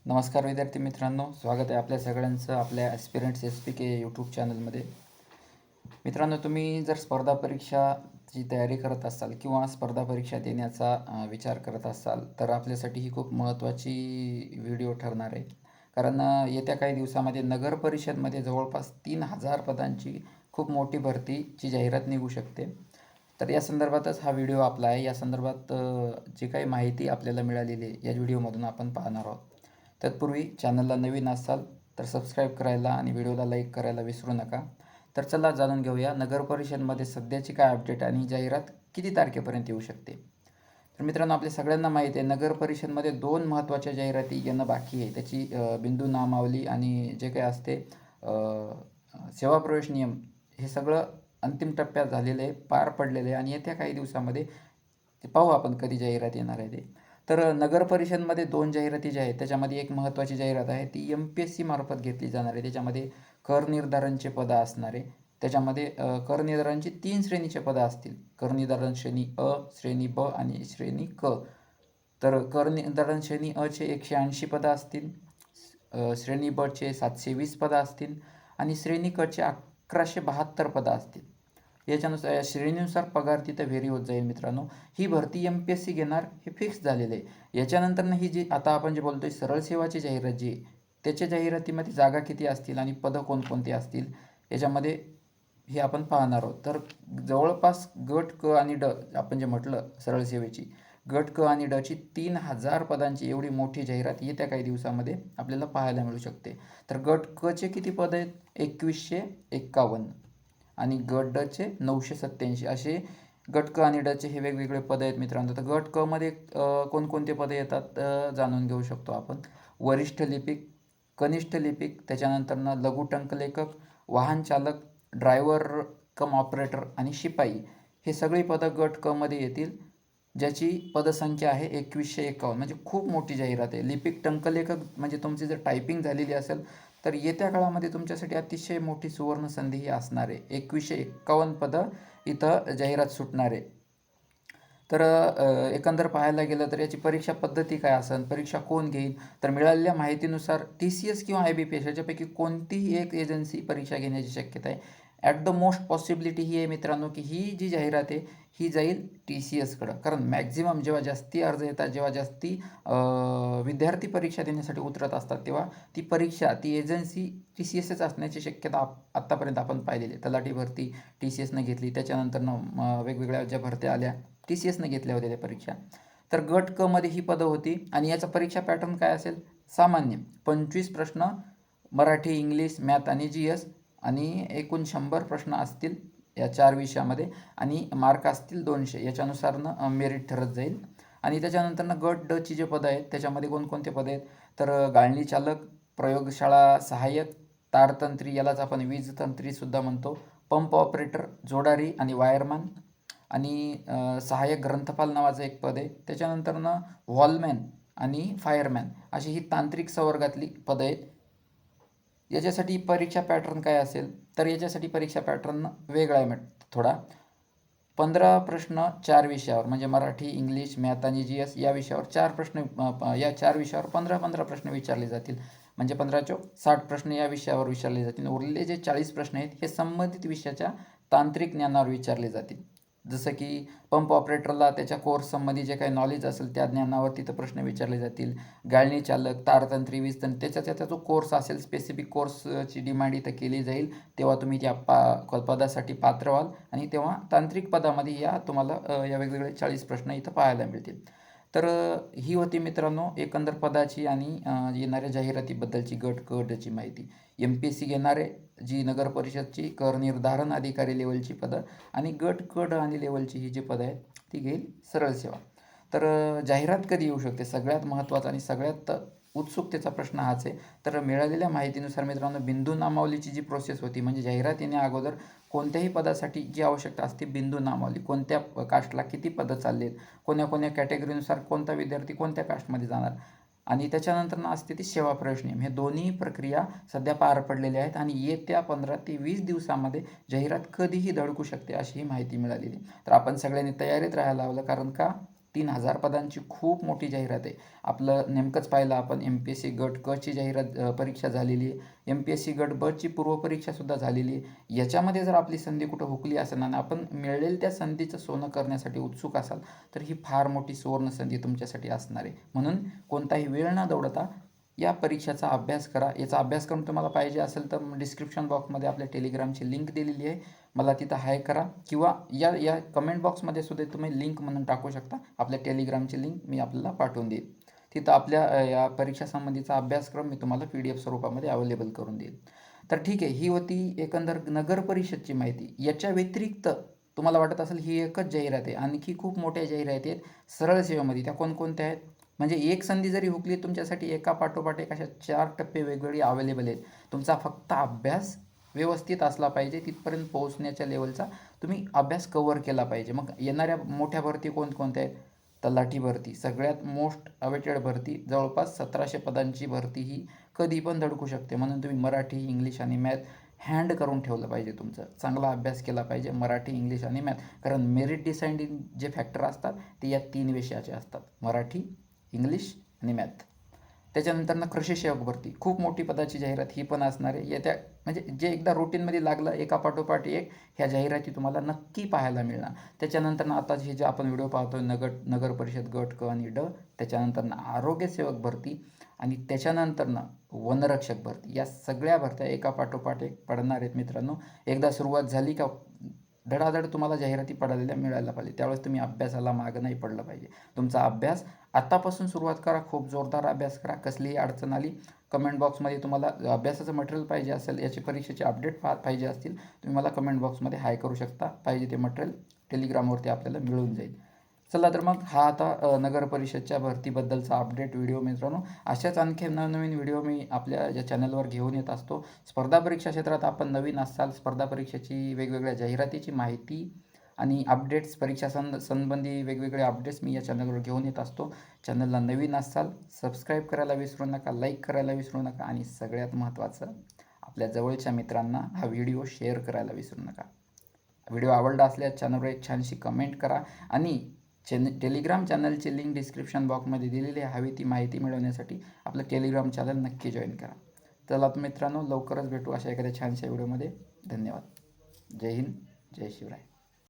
नमस्कार विद्यार्थी मित्रांनो, स्वागत आहे आपल्या सगळ्यांचं आपल्या ॲस्पिरंट्स SPK यूट्यूब चॅनलमध्ये. मित्रांनो, तुम्ही जर स्पर्धा परीक्षाची तयारी करत असाल किंवा स्पर्धा परीक्षा देण्याचा विचार करत असाल तर आपल्यासाठी ही खूप महत्त्वाची व्हिडिओ ठरणार आहे. कारण येत्या काही दिवसामध्ये नगर परिषदमध्ये जवळपास 3,000 पदांची खूप मोठी भरतीची जाहिरात निघू शकते. तर या संदर्भातच हा व्हिडिओ आपला आहे. या संदर्भात जी काही माहिती आपल्याला मिळालेली आहे या व्हिडिओमधून आपण पाहणार आहोत. तत्पूर्वी चॅनलला नवीन असाल तर सबस्क्राईब करायला आणि व्हिडिओला लाईक करायला विसरू नका. तर चला जाणून घेऊया नगर परिषदमध्ये सध्याची काय अपडेट आणि जाहिरात किती तारखेपर्यंत येऊ शकते. तर मित्रांनो, आपल्या सगळ्यांना माहिती आहे नगर परिषदमध्ये 2 महत्त्वाच्या जाहिराती येणं बाकी आहे. त्याची बिंदू नामावली आणि जे काही असते सेवा प्रवेश नियम, हे सगळं अंतिम टप्प्यात झालेलं आहे, पार पडलेलं आहे आणि येत्या काही दिवसामध्ये ते पाहू आपण कधी जाहिरात येणार आहे ते. तर नगर परिषदमध्ये 2 जाहिराती ज्या आहेत त्याच्यामध्ये एक महत्त्वाची जाहिरात आहे ती MPSC मार्फत घेतली जाणार आहे. त्याच्यामध्ये कर निर्धारणचे पदं असणार आहे. त्याच्यामध्ये कर निर्धारणची 3 श्रेणीचे पदं असतील. कर निर्धारण श्रेणी अ, श्रेणी ब आणि श्रेणी क. तर कर निर्धारण श्रेणी अचे 180 पदं असतील, श्रेणी बचे 720 पदं असतील आणि श्रेणी कचे 1172 पदं असतील. याच्यानुसार या श्रेणीनुसार पगार तिथं व्हेरी होत जाईल मित्रांनो. ही भरती MPSC घेणार हे फिक्स झालेलं आहे. याच्यानंतरनं ही जी आता आपण जे बोलतोय सरळ सेवाची जाहिरात जी आहे त्याच्या जाहिरातीमध्ये जागा किती असतील आणि पदं कोणकोणती असतील याच्यामध्ये हे आपण पाहणार आहोत. तर जवळपास गट क आणि ड आपण जे म्हटलं सरळ सेवेची, गट क आणि डची 3,000 पदांची एवढी मोठी जाहिरात येत्या काही दिवसामध्ये आपल्याला पाहायला मिळू शकते. तर गट कचे किती पद आहेत? 2151 आणि गट डचे 987 असे गट क आणि डचे हे वेगवेगळे पदं आहेत मित्रांनो. तर गट क मध्ये कोणकोणते पदं येतात जाणून घेऊ शकतो आपण. वरिष्ठ लिपिक, कनिष्ठ लिपिक, त्याच्यानंतरनं लघु टंकलेखक, वाहन चालक, ड्रायव्हर कम ऑपरेटर आणि शिपाई हे सगळी पदं गट क मध्ये येतील, ज्याची पदसंख्या आहे 2151. म्हणजे खूप मोठी जाहिरात आहे. लिपिक टंकलेखक म्हणजे तुमची जर टायपिंग झालेली असेल तर येत्या काळामध्ये तुमच्यासाठी अतिशय मोठी सुवर्ण संधी ही असणार आहे. 2151 पदं इथं जाहिरात सुटणार आहे. तर एकंदर पाहायला गेलं तर याची परीक्षा पद्धती काय असेल, परीक्षा कोण घेईल, तर मिळालेल्या माहितीनुसार TCS किंवा IBPS याच्यापैकी कोणतीही एक एजन्सी परीक्षा घेण्याची शक्यता आहे. ॲट द मोस्ट पॉसिबिलिटी ही आहे मित्रांनो की ही जी जाहिरात आहे ही जाईल TCSकडं. कारण मॅक्झिमम जेव्हा जास्ती अर्ज येतात, जेव्हा जास्ती विद्यार्थी परीक्षा देण्यासाठी उतरत असतात तेव्हा ती परीक्षा, ती एजन्सी TCSच असण्याची शक्यता आत्तापर्यंत आपण पाहिलेली आहे. तलाठी भरती TCSनं घेतली, त्याच्यानंतरनं वेगवेगळ्या ज्या भरत्या आल्या TCSनं घेतल्या होत्या त्या परीक्षा. तर गट क मध्ये ही पदं होती आणि याचा परीक्षा पॅटर्न काय असेल? सामान्य 25 प्रश्न मराठी, इंग्लिश, मॅथ आणि GS आणि एकूण 100 प्रश्न असतील या 4 विषयामध्ये आणि मार्क असतील 200. याच्यानुसारनं मेरिट ठरत जाईल. आणि त्याच्यानंतरनं गट ड ची जे पदं आहेत त्याच्यामध्ये कोणकोणते पदं आहेत? तर गाळणी चालक, प्रयोगशाळा सहाय्यक, तारतंत्री यालाच आपण वीज तंत्रीसुद्धा म्हणतो, पंप ऑपरेटर, जोडारी आणि वायरमॅन आणि सहाय्यक ग्रंथपाल नावाचं एक पद आहे. त्याच्यानंतरनं वॉलमॅन आणि फायरमॅन अशी ही तांत्रिक संवर्गातली पदं आहेत. याच्यासाठी परीक्षा पॅटर्न काय असेल? तर याच्यासाठी परीक्षा पॅटर्न वेगळा आहे थोडा. 15 प्रश्न 4 विषयावर म्हणजे मराठी, इंग्लिश, मॅथ आणि GS या विषयावर 4 प्रश्न, या 4 विषयावर 15-15 प्रश्न विचारले जातील. म्हणजे 15 चोक 60 प्रश्न या विषयावर विचारले जातील. उरलेले जे 40 प्रश्न आहेत हे संबंधित विषयाच्या तांत्रिक ज्ञानावर विचारले जातील. जसं की पंप ऑपरेटरला त्याच्या कोर्स संबंधी जे काही नॉलेज असेल त्या ज्ञानावर तिथं प्रश्न विचारले जातील. गाळणी चालक, तारतंत्री, वीजतंत्री त्याचा जो कोर्स असेल, स्पेसिफिक कोर्सची डिमांड इथं केली जाईल, तेव्हा तुम्ही त्या पदासाठी पात्र व्हाल आणि तेव्हा तांत्रिक पदामध्ये या तुम्हाला या वेगवेगळे 40 प्रश्न इथं पाहायला मिळतील. तर ही होती मित्रांनो एकंदर पदाची आणि येणाऱ्या जाहिरातीबद्दलची गट क डची माहिती. MPSC घेणारे जी नगर परिषदची कर निर्धारण अधिकारी लेवलची पदं आणि गट क ड आणि लेवलची ही जी पदं आहेत ती घेईल सरळ सेवा. तर जाहिरात कधी येऊ शकते? सगळ्यात महत्त्वाचा आणि सगळ्यात उत्सुकतेचा प्रश्न हाच आहे. तर मिळालेल्या माहितीनुसार मित्रांनो बिंदू नामावलीची जी प्रोसेस होती म्हणजे जाहिरात येण्या अगोदर कोणत्याही पदासाठी जी आवश्यकता असते बिंदू नामावली, कोणत्या कास्टला किती पदं चाललेत, कोण्या कॅटेगरीनुसार कोणता विद्यार्थी कोणत्या कास्टमध्ये जाणार आणि त्याच्यानंतर असते ती सेवा प्रवेश नियम. हे दोन्ही प्रक्रिया सध्या पार पडलेल्या आहेत आणि येत्या 15 ते 20 दिवसामध्ये जाहिरात कधीही धडकू शकते अशी ही माहिती मिळालेली. तर आपण सगळ्यांनी तयारीत राहायला हवं. कारण का? 3,000 पदांची खूप मोठी जाहिरात आहे. आपलं नेमकंच पाहिलं आपण MPSC गट क ची परीक्षा झालेली आहे. MPSC गट ब ची पूर्वपरीक्षासुद्धा झालेली आहे. याच्यामध्ये जर आपली संधी कुठं हुकली असेल आणि आपण मिळेल त्या संधीचं सोनं करण्यासाठी उत्सुक असाल तर ही फार मोठी सुवर्ण संधी तुमच्यासाठी असणार आहे. म्हणून कोणताही वेळ न दवडता या परीक्षेचा अभ्यास करा. याचा अभ्यासक्रम तुम्हाला पाहिजे असेल तर डिस्क्रिप्शन बॉक्समध्ये आपल्या टेलिग्रामची लिंक दिलेली आहे. मला तिथं हाय करा किंवा या कमेंट बॉक्समध्ये सुद्धा तुम्ही लिंक म्हणून टाकू शकता. आपल्या टेलिग्रामची लिंक मी आपल्याला पाठवून देईन. तिथं आपल्या या परीक्षासंबंधीचा अभ्यासक्रम मी तुम्हाला PDF स्वरूपामध्ये अवेलेबल करून देईन. तर ठीक आहे, ही होती एकंदर नगर परिषदची माहिती. याच्या व्यतिरिक्त तुम्हाला वाटत असेल ही एकच जाहिरात आहे, आणखी खूप मोठ्या जाहिराती आहेत सरळ सेवेमध्ये. त्या कोणकोणत्या आहेत? म्हणजे एक संधी जरी हुकली तुमच्यासाठी एका पाठोपाठ एक अशा 4 टप्पे वेगवेगळे अवेलेबल आहेत. तुमचा फक्त अभ्यास व्यवस्थित असला पाहिजे. तिथपर्यंत पोहोचण्याच्या लेवलचा तुम्ही अभ्यास कव्हर केला पाहिजे. मग येणाऱ्या मोठ्या भरती कोणकोणत्या आहेत? तलाठी भरती, सगळ्यात मोस्ट अवेटेड भरती, जवळपास 1700 पदांची भरती ही कधी पण धडकू शकते. म्हणून तुम्ही मराठी, इंग्लिश आणि मॅथ हँड करून ठेवलं पाहिजे. तुमचं चांगला अभ्यास केला पाहिजे मराठी, इंग्लिश आणि मॅथ. कारण मेरिट डिसाइडिंग जे फॅक्टर असतात ते या 3 विषयाचे असतात: मराठी, इंग्लिश आणि मॅथ. त्याच्यानंतर कृषी सेवक भरती, खूप मोठी पदाची जाहिरात ही पण असणार आहे. येत्या म्हणजे जे एकदा रुटीनमध्ये लागलं एका पाठोपाठ एक ह्या जाहिराती तुम्हाला नक्की पाहायला मिळणार. त्याच्यानंतर आता हे जे आपण व्हिडिओ पाहतोय नगर परिषद गट क आणि ड, त्याच्यानंतर आरोग्य सेवक भरती आणि त्याच्यानंतर वनरक्षक भरती, या सगळ्या भरत्या एका पाठोपाठ एक पडणार आहेत मित्रांनो. एकदा सुरुवात झाली का धडाधड तुम्हाला जाहिराती पडायला मिळायला पाहिजे. त्यावेळेस तुम्ही अभ्यासाला मागं नाही पडलं पाहिजे. तुमचा अभ्यास आत्तापासून सुरुवात करा. खूप जोरदार अभ्यास करा. कसलीही अडचण आली कमेंट बॉक्समध्ये, तुम्हाला अभ्यासाचं मटेरियल पाहिजे असेल, याची परीक्षेचे अपडेट पाहिजे असतील, तुम्ही मला कमेंट बॉक्समध्ये हाय करू शकता. पाहिजे ते मटेरियल टेलिग्रामवरती आपल्याला मिळून जाईल. चला तर मग हा आता नगर परिषदच्या भरतीबद्दलचा अपडेट व्हिडिओ मित्रांनो. अशाच आणखी नवनवीन व्हिडिओ मी आपल्या या चॅनलवर घेऊन येत असतो. स्पर्धा परीक्षा क्षेत्रात आपण नवीन असाल, स्पर्धा परीक्षेची वेगवेगळ्या जाहिरातीची माहिती आणि अपडेट्स, परीक्षा संबंधी वेगवेगळे अपडेट्स मी या चॅनलवर घेऊन येत असतो. चॅनलला नवीन असाल सबस्क्राईब करायला विसरू नका, लाईक करायला विसरू नका आणि सगळ्यात महत्त्वाचं आपल्या जवळच्या मित्रांना हा व्हिडिओ शेअर करायला विसरू नका. व्हिडिओ आवडला असल्यास चॅनलवर एक छानशी कमेंट करा आणि टेलिग्राम चॅनलची लिंक डिस्क्रिप्शन बॉक्समध्ये दिलेली आहे. हवी ती माहिती मिळवण्यासाठी आपलं टेलिग्राम चॅनल नक्की जॉईन करा. चला मित्रांनो, लवकरच भेटू अशा एखाद्या छानशा व्हिडिओमध्ये. धन्यवाद. जय हिंद, जय शिवराय.